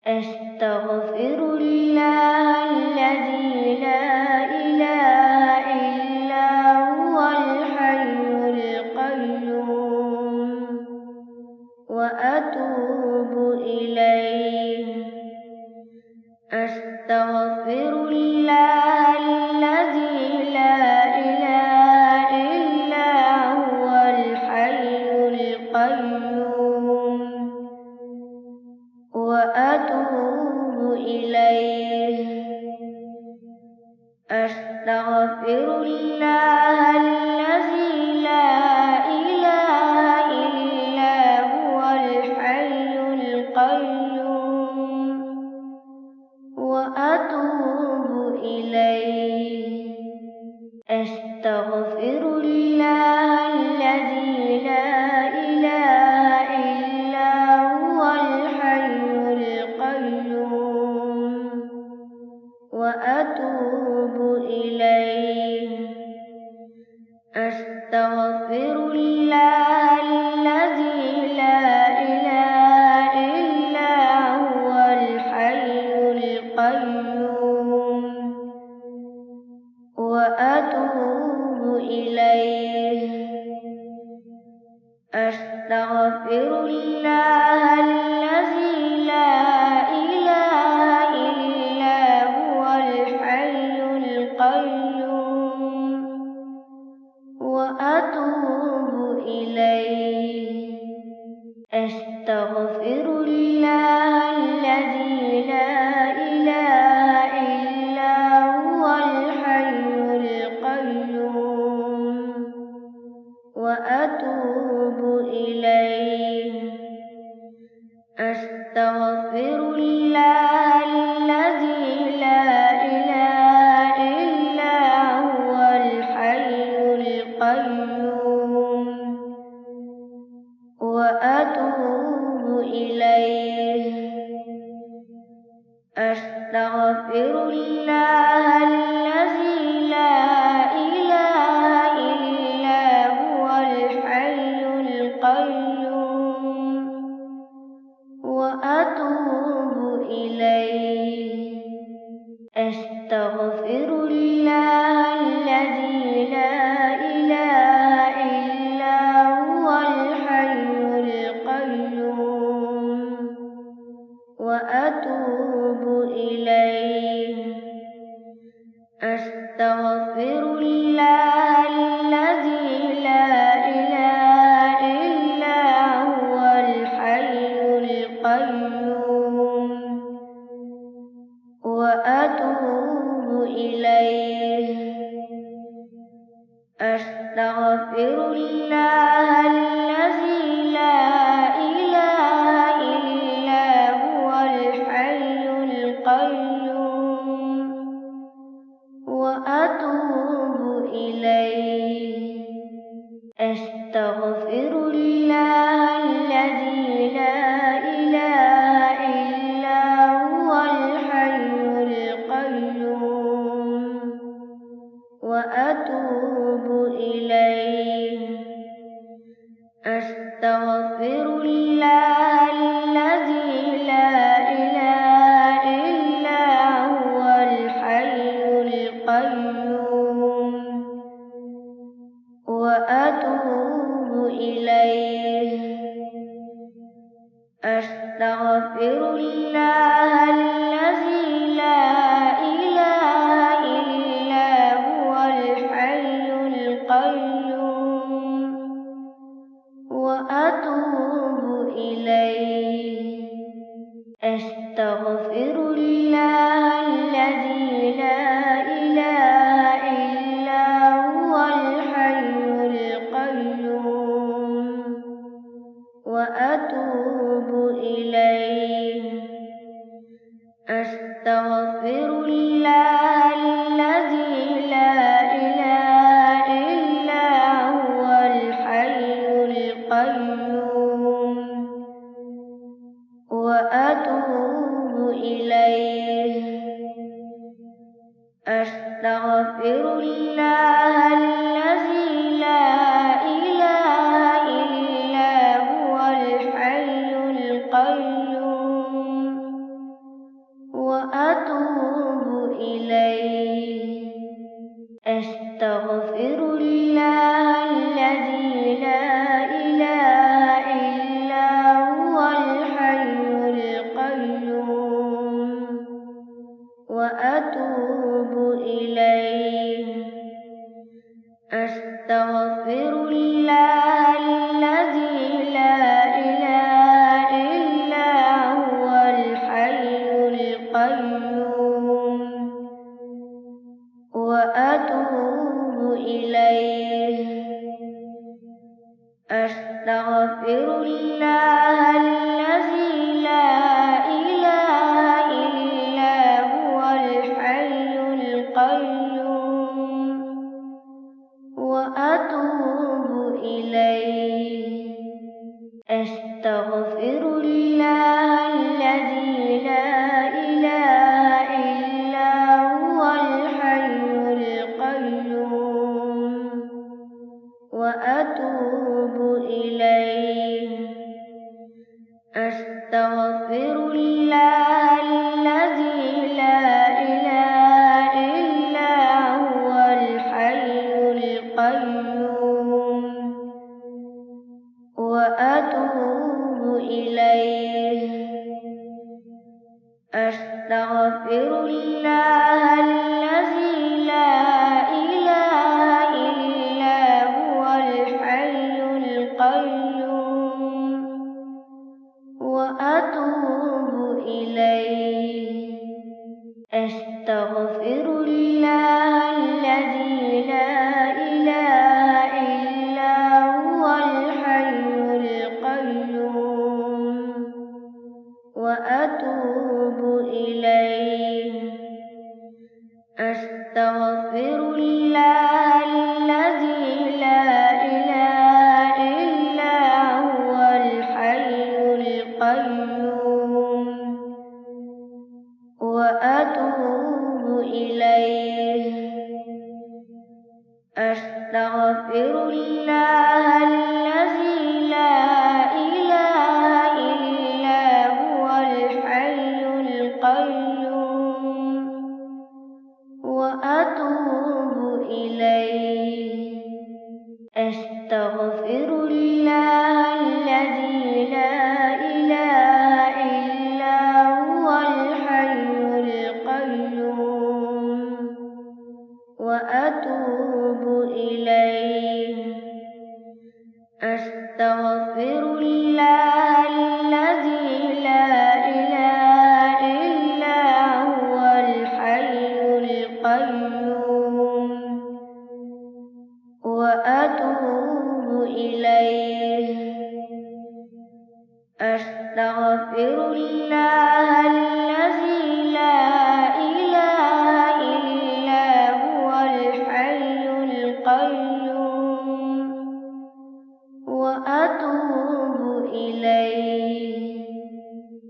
أستغفر الله الذي لا إله إلا هو الحي القيوم وأتوب إليه. أستغفر الله الذي لا إله إلا هو الحي القيوم وأتوب إليه. أستغفر الله الذي لا إله إلا هو الحي القيوم وأتوب إليه. أستغفر الله الذي لا إله إلا هو الحي القيوم وأتوب إليه. أستغفر الله الذي لا إله إلا هو الحي القيوم وأتوب إليه. أستغفر الله الذي لا إله إلا هو الحي القيوم وأتوب إليه. أستغفر الله الذي لا إله إلا هو الحي القيوم وأتوب إليه. أستغفر الله الذي لا إله إلا هو الحي القيوم وأتوب إليه. أستغفر الله الذي لا إله إلا هو الحي القيوم وأتوب إليه. أستغفر الله الذي لا إله إلا هو الحي القيوم وأتوب إليه. أستغفر الله الذي لا إله إلا هو الحي القيوم وأتوب إليه. أستغفر الله الذي لا إله إلا هو الحي القيوم وأتوب إليه. أستغفر الله الذي لا إله إلا هو الحي القيوم وأتوب إليه. أستغفر الله الذي لا إله إلا هو الحي القيوم وأتوب إليه. أستغفر الله الذي لا إله إلا هو الحي القيوم وأتوب إليه. أستغفر الله الذي لا إله إلا هو الحي القيوم وأتوب إليه. أستغفر الله الذي لا إله إلا هو الحي القيوم وأتوب إليه. أستغفر الله الذي لا إله إلا هو الحي القيوم القيوم وأتوب إليه. أستغفر الله الذي لا إله إلا هو الحي القيوم وأتوب إليه. أستغفر الله الذي لا إله إلا هو الحي القيوم وأتوب إليه. أستغفر الله الذي لا إله إلا هو الحي القيوم وأتوب إليه. أستغفر الله الذي لا إله إلا هو الحي القيوم وأتوب إليه. أستغفر الله الذي لا إله إلا هو الحي القيوم وأتوب إليه. أستغفر الله الذي لا إله إلا هو الحي القيوم وأتوب إليه. أستغفر الله الذي لا إله إلا هو الحي القيوم وأتوب إليه. أستغفر الله الذي لا إله إلا هو الحي القيوم وأتوب إليه. أستغفر الله الذي لا إله إلا هو الحي القيوم وأتوب إليه. أستغفر الله